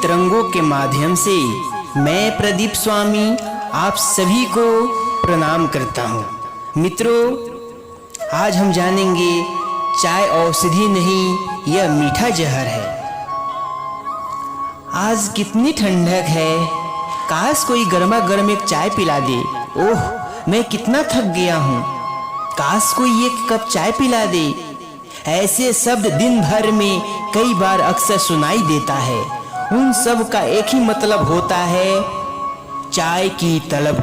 तरंगों के माध्यम से मैं प्रदीप स्वामी आप सभी को प्रणाम करता हूँ। मित्रों, आज हम जानेंगे चाय औषधि नहीं, यह मीठा जहर है। आज कितनी ठंडक है, काश कोई गर्मा गर्म एक चाय पिला दे। ओह, मैं कितना थक गया हूँ, काश कोई एक कप चाय पिला दे। ऐसे शब्द दिन भर में कई बार अक्सर सुनाई देता है। उन सब का एक ही मतलब होता है, चाय की तलब।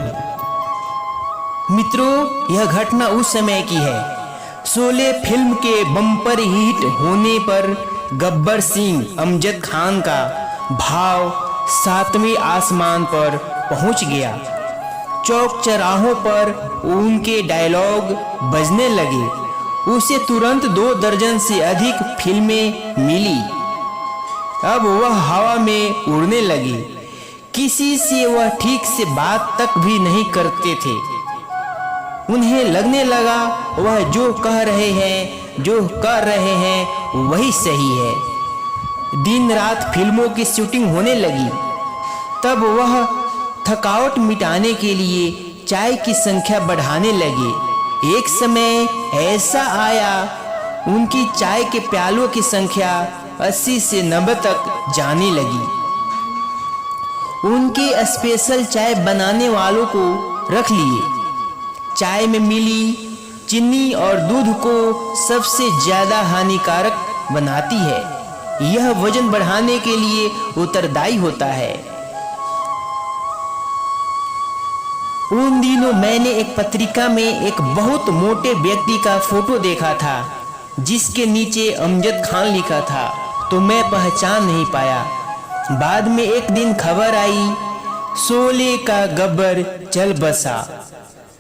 मित्रों, यह घटना उस समय की है। शोले फिल्म के बम्पर हिट होने पर गब्बर सिंह अमजद खान का भाव 7वें आसमान पर पहुंच गया। चौक चौराहों पर उनके डायलॉग बजने लगे। उसे तुरंत 2 दर्जन से अधिक फिल्में मिली। अब वह हवा में उड़ने लगी। किसी से वह ठीक से बात तक भी नहीं करते थे। उन्हें लगने लगा वह जो कह रहे हैं, जो कर रहे हैं वही सही है। दिन रात फिल्मों की शूटिंग होने लगी। तब वह थकावट मिटाने के लिए चाय की संख्या बढ़ाने लगे। एक समय ऐसा आया, उनकी चाय के प्यालों की संख्या 80 से 90 तक जाने लगी। उनके स्पेशल चाय बनाने वालों को रख लिए। चाय में मिली चीनी और दूध को सबसे ज्यादा हानिकारक बनाती है। यह वजन बढ़ाने के लिए उत्तरदायी होता है। उन दिनों मैंने एक पत्रिका में एक बहुत मोटे व्यक्ति का फोटो देखा था, जिसके नीचे अमजद खान लिखा था, तो मैं पहचान नहीं पाया। बाद में एक दिन खबर आई, शोले का गब्बर चल बसा।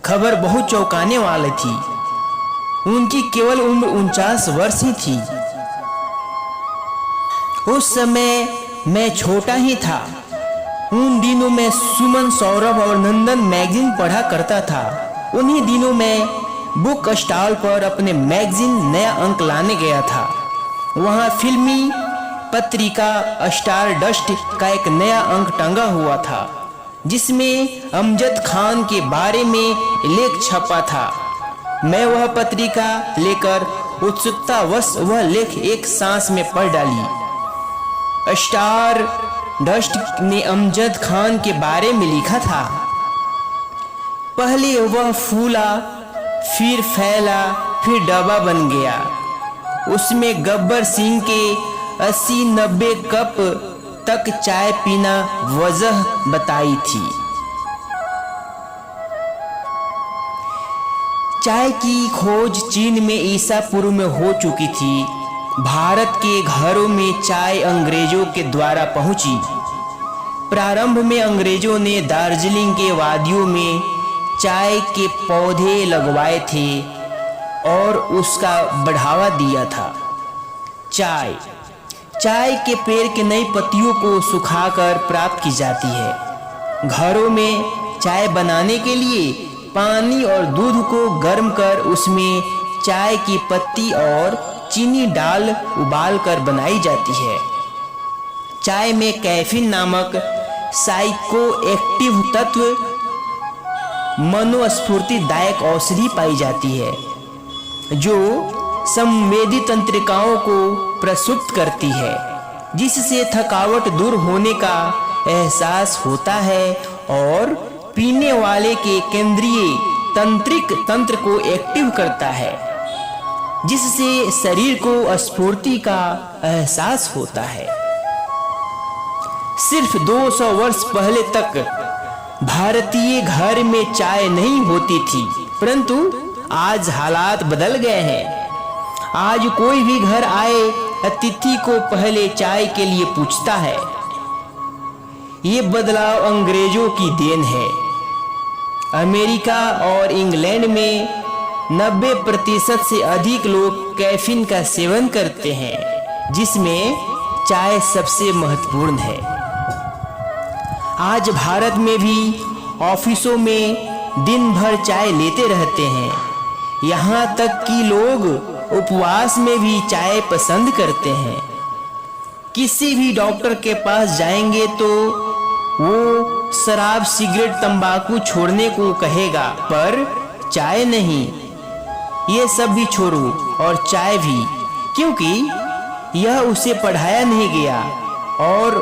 खबर बहुत चौंकाने वाली थी। उनकी केवल उम्र 49 वर्ष ही थी। उस समय मैं छोटा ही था। उन दिनों में सुमन, सौरभ और नंदन मैगजीन पढ़ा करता था। उन्हीं दिनों में बुक स्टॉल पर अपने मैगजीन नया अंक लाने गया था। वहाँ फिल्मी पत्रिका स्टार डस्ट का एक नया अंक टंगा हुआ था, जिसमें अमजद खान के बारे में लेख छपा था। मैं वह पत्रिका लेकर उत्सुकतावश वह लेख एक सांस में पढ़ डाली। स्टार डस्ट ने अमजद खान के बारे में लिखा था। पहले वह फूला, फिर फैला, फिर डब्बा बन गया। उसमें गब्बर सिंह के 80-90 कप तक चाय पीना वजह बताई थी। चाय की खोज चीन में ईसा पूर्व में हो चुकी थी। भारत के घरों में चाय अंग्रेजों के द्वारा पहुंची। प्रारंभ में अंग्रेजों ने दार्जिलिंग के वादियों में चाय के पौधे लगवाए थे और उसका बढ़ावा दिया था। चाय के पेड़ के नई पत्तियों को सुखाकर प्राप्त की जाती है। घरों में चाय बनाने के लिए पानी और दूध को गर्म कर उसमें चाय की पत्ती और चीनी डाल उबाल कर बनाई जाती है। चाय में कैफीन नामक साइको एक्टिव तत्व मनोस्फूर्तिदायक औषधि पाई जाती है, जो संवेदी तंत्रिकाओं को प्रसुप्त करती है, जिससे थकावट दूर होने का एहसास होता है और पीने वाले के केंद्रीय तंत्रिक तंत्र को एक्टिव करता है, जिससे शरीर को स्फूर्ति का एहसास होता है। सिर्फ 200 वर्ष पहले तक भारतीय घर में चाय नहीं होती थी, परंतु आज हालात बदल गए हैं। आज कोई भी घर आए अतिथि को पहले चाय के लिए पूछता है। ये बदलाव अंग्रेजों की देन है। अमेरिका और इंग्लैंड में 90% से अधिक लोग कैफीन का सेवन करते हैं, जिसमें चाय सबसे महत्वपूर्ण है। आज भारत में भी ऑफिसों में दिन भर चाय लेते रहते हैं। यहाँ तक कि लोग उपवास में भी चाय पसंद करते हैं। किसी भी डॉक्टर के पास जाएंगे तो वो शराब, सिगरेट, तंबाकू छोड़ने को कहेगा, पर चाय नहीं। ये सब भी छोड़ो और चाय भी, क्योंकि यह उसे पढ़ाया नहीं गया और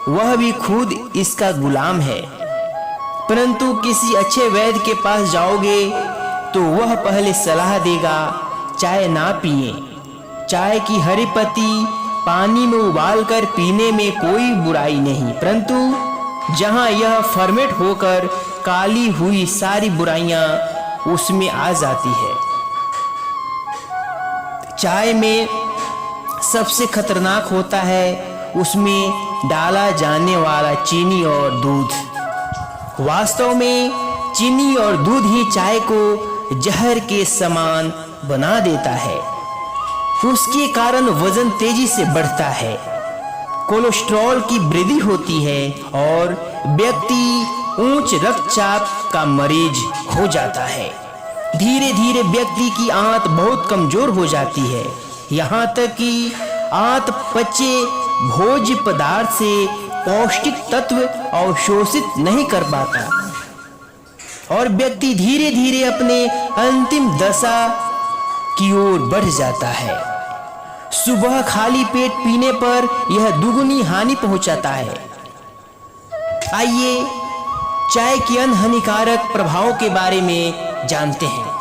वह भी खुद इसका गुलाम है। परंतु किसी अच्छे वैद्य के पास जाओगे तो वह पहले सलाह देगा चाय ना पिए। चाय की हरी पत्ती पानी में उबालकर पीने में कोई बुराई नहीं, परंतु जहां यह फर्मेंट होकर काली हुई सारी बुराइयां उसमें आ जाती है। चाय में सबसे खतरनाक होता है उसमें डाला जाने वाला चीनी और दूध। वास्तव में चीनी और दूध ही चाय को जहर के समान बना देता है। उसके कारण वजन तेजी से बढ़ता है, कोलेस्ट्रॉल की वृद्धि होती है और व्यक्ति उच्च रक्तचाप का मरीज हो जाता है। धीरे धीरे व्यक्ति की आंत बहुत कमजोर हो जाती है, यहाँ तक कि आंत पचे भोज्य पदार्थ से पौष्टिक तत्व अवशोषित नहीं कर पाता और व्यक्ति धीरे धीरे अपने अंतिम दशा की ओर बढ़ जाता है। सुबह खाली पेट पीने पर यह दुगुनी हानि पहुंचाता है। आइए चाय के अन्य हानिकारक प्रभावों के बारे में जानते हैं।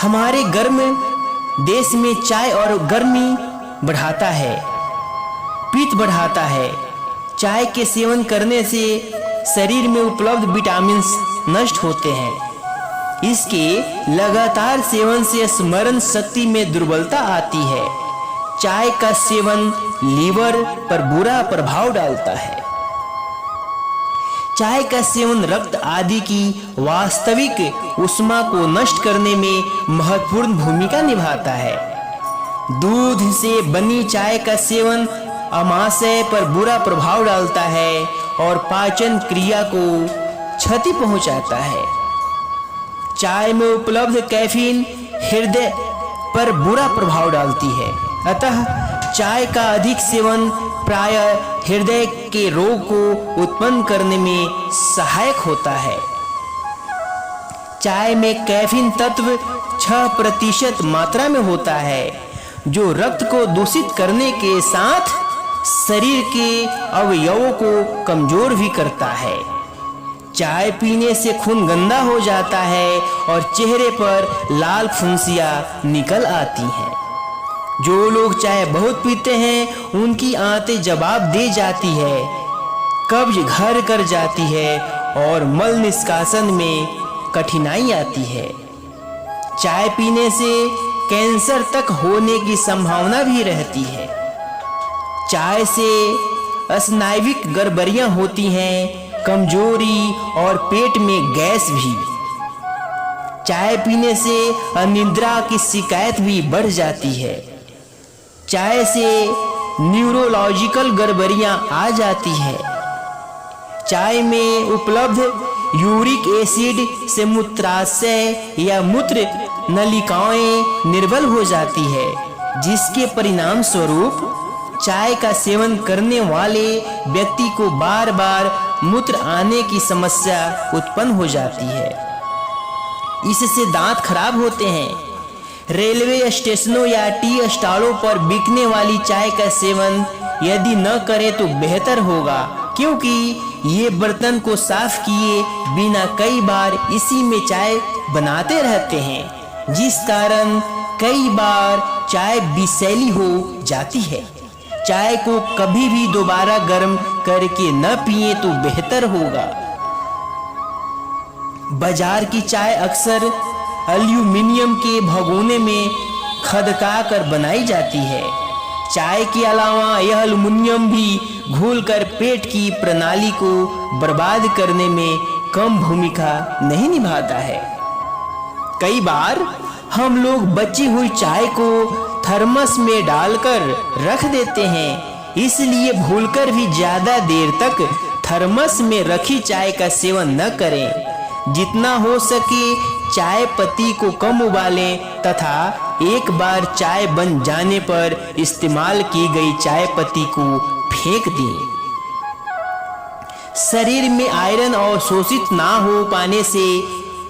हमारे गर्म देश में चाय और गर्मी बढ़ाता है, पित्त बढ़ाता है। चाय के सेवन करने से शरीर में उपलब्ध विटामिन नष्ट होते हैं। इसके लगातार सेवन से स्मरण शक्ति में दुर्बलता आती है। चाय का सेवन लीवर पर बुरा प्रभाव डालता है। चाय का सेवन रक्त आदि की वास्तविक ऊष्मा को नष्ट करने में महत्वपूर्ण भूमिका निभाता है। दूध से बनी चाय का सेवन आमाशय पर बुरा प्रभाव डालता है और पाचन क्रिया को क्षति पहुंचाता है। चाय में उपलब्ध कैफीन हृदय पर बुरा प्रभाव डालती है, अतः चाय का अधिक सेवन प्रायः हृदय के रोग को उत्पन्न करने में सहायक होता है। चाय में कैफीन तत्व 6% मात्रा में होता है, जो रक्त को दूषित करने के साथ शरीर के अवयवों को कमजोर भी करता है। चाय पीने से खून गंदा हो जाता है और चेहरे पर लाल फुंसियां निकल आती हैं। जो लोग चाय बहुत पीते हैं उनकी आंतें जवाब दे जाती है, कब्ज घर कर जाती है और मल निष्कासन में कठिनाई आती है। चाय पीने से कैंसर तक होने की संभावना भी रहती है। चाय से स्नायुविक गड़बड़ियां होती हैं, कमजोरी और पेट में गैस भी। चाय पीने से अनिद्रा की शिकायत भी बढ़ जाती है। चाय से न्यूरोलॉजिकल गड़बड़ियां आ जाती है। चाय में उपलब्ध यूरिक एसिड से मूत्राशय या मूत्र नलिकाएं निर्बल हो जाती है, जिसके परिणाम स्वरूप चाय का सेवन करने वाले व्यक्ति को बार बार मूत्र आने की समस्या उत्पन्न हो जाती है। इससे दांत खराब होते हैं। रेलवे स्टेशनों या टी स्टॉलों पर बिकने वाली चाय का सेवन यदि न करें तो बेहतर होगा, क्योंकि ये बर्तन को साफ किए बिना कई बार इसी में चाय बनाते रहते हैं, जिस कारण कई बार चाय विषैली हो जाती है। चाय को कभी भी दोबारा गर्म करके न पिए तो बेहतर होगा। बाजार की चाय अक्सर एल्यूमिनियम के भगोने में खदका कर बनाई जाती है। चाय के अलावा यह एल्यूमिनियम भी घुलकर पेट की प्रणाली को बर्बाद करने में कम भूमिका नहीं निभाता है। कई बार हम लोग बची हुई चाय को थर्मस में डालकर रख देते हैं, इसलिए भूलकर भी ज्यादा देर तक थर्मस में रखी चाय का सेवन न करें। जितना हो सके चाय पत्ती को कम उबालें तथा एक बार चाय बन जाने पर इस्तेमाल की गई चाय पत्ती को फेंक दें। शरीर में आयरन और शोषित ना हो पाने से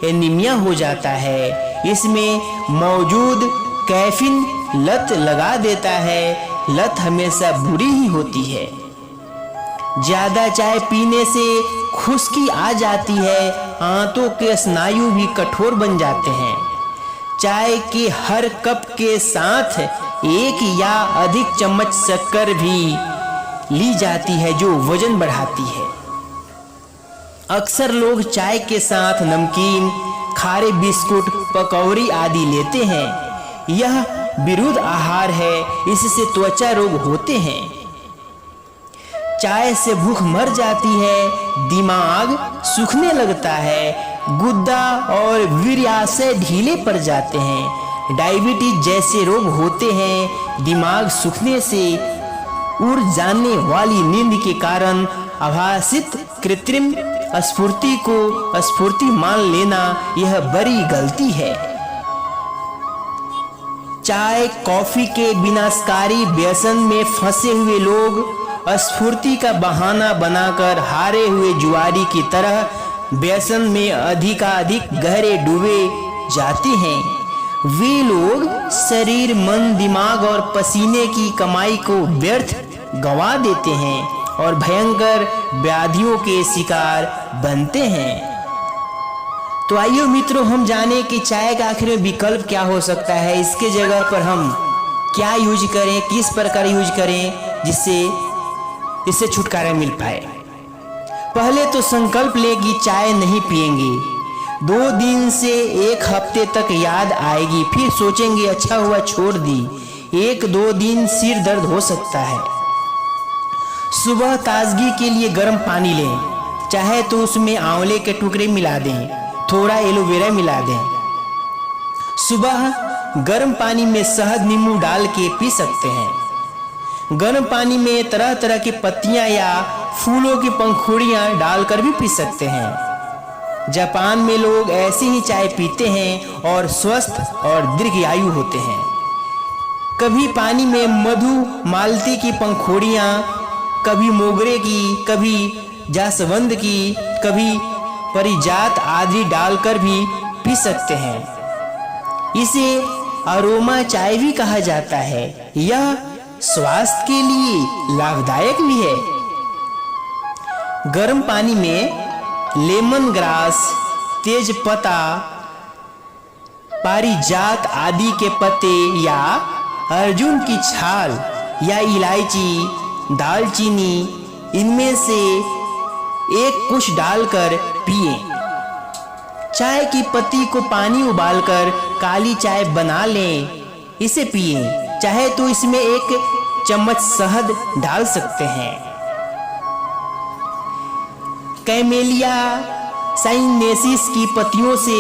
एनीमिया हो जाता है। इसमें मौजूद कैफीन लत लगा देता है। लत हमेशा बुरी ही होती है। ज्यादा चाय पीने से खुश्की आ जाती है। आंतों के स्नायु भी कठोर बन जाते हैं। चाय के हर कप के साथ एक या अधिक चम्मच शक्कर भी ली जाती है जो वजन बढ़ाती है। अक्सर लोग चाय के साथ नमकीन, खारे बिस्कुट, पकौड़ी आदि लेते हैं। यह विरुद्ध आहार है। इससे त्वचा रोग होते हैं। चाय से भूख मर जाती है। दिमाग सूखने लगता है। गुर्दा और वीर्याशय ढीले पड़ जाते हैं। डायबिटीज जैसे रोग होते हैं। दिमाग सूखने से उड़ जाने वाली नींद के कारण आभासित कृत्रिम स्फूर्ति को स्फूर्ति मान लेना यह बड़ी गलती है। चाय कॉफी के विनाशकारी व्यसन में फंसे हुए लोग स्फूर्ति का बहाना बनाकर हारे हुए जुआरी की तरह व्यसन में अधिकाधिक गहरे डूबे जाते हैं। वे लोग शरीर, मन, दिमाग और पसीने की कमाई को व्यर्थ गंवा देते हैं और भयंकर व्याधियों के शिकार बनते हैं। तो आइए मित्रों, हम जाने कि चाय का आखिर में विकल्प क्या हो सकता है। इसके जगह पर हम क्या यूज करें, किस प्रकार यूज करें जिससे इससे छुटकारा मिल पाए। पहले तो संकल्प लें कि चाय नहीं पिएंगे। 2 दिन से 1 हफ्ते तक याद आएगी, फिर सोचेंगे अच्छा हुआ छोड़ दी। 1-2 दिन सिर दर्द हो सकता है। सुबह ताजगी के लिए गर्म पानी लें। चाहे तो उसमें आंवले के टुकड़े मिला दें, थोड़ा एलोवेरा मिला दें। सुबह गर्म पानी में शहद, नींबू डाल के पी सकते हैं। गर्म पानी में तरह तरह की पत्तियां या फूलों की पंखुड़ियां डालकर भी पी सकते हैं। जापान में लोग ऐसी ही चाय पीते हैं और स्वस्थ और दीर्घायु होते हैं। कभी पानी में मधु मालती की पंखुड़ियां, कभी मोगरे की, कभी जासवंद की, कभी परिजात आदि डालकर भी पी सकते हैं। इसे अरोमा चाय भी कहा जाता है। यह स्वास्थ्य के लिए लाभदायक भी है। गर्म पानी में लेमन ग्रास, तेज पत्ता, पारिजात आदि के पत्ते या अर्जुन की छाल या इलायची, दालचीनी, इनमें से एक कुछ डालकर पिए। चाय की पत्ती को पानी उबालकर काली चाय बना लें, इसे पिए। चाहे तो इसमें 1 चम्मच शहद डाल सकते हैं। कैमेलिया साइनेसिस की पत्तियों से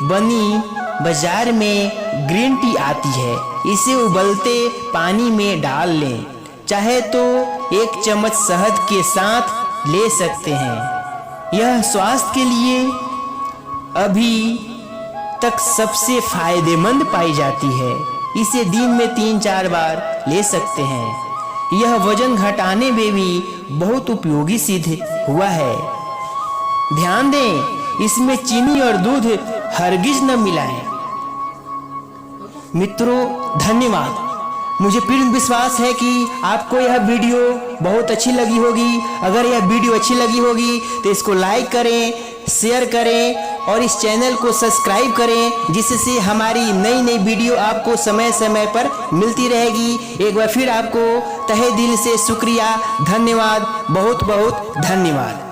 बनी बाजार में ग्रीन टी आती है। इसे उबलते पानी में डाल लें। चाहे तो 1 चम्मच शहद के साथ ले सकते हैं। यह स्वास्थ्य के लिए अभी तक सबसे फायदेमंद पाई जाती है। इसे दिन में 3-4 बार ले सकते हैं। यह वजन घटाने में भी बहुत उपयोगी सिद्ध हुआ है। ध्यान दें, इसमें चीनी और दूध हरगिज न मिलाएं। मित्रों, धन्यवाद। मुझे पूर्ण विश्वास है कि आपको यह वीडियो बहुत अच्छी लगी होगी। अगर यह वीडियो अच्छी लगी होगी तो इसको लाइक करें, शेयर करें और इस चैनल को सब्सक्राइब करें, जिससे हमारी नई नई वीडियो आपको समय समय पर मिलती रहेगी। एक बार फिर आपको तहे दिल से शुक्रिया, धन्यवाद, बहुत बहुत धन्यवाद।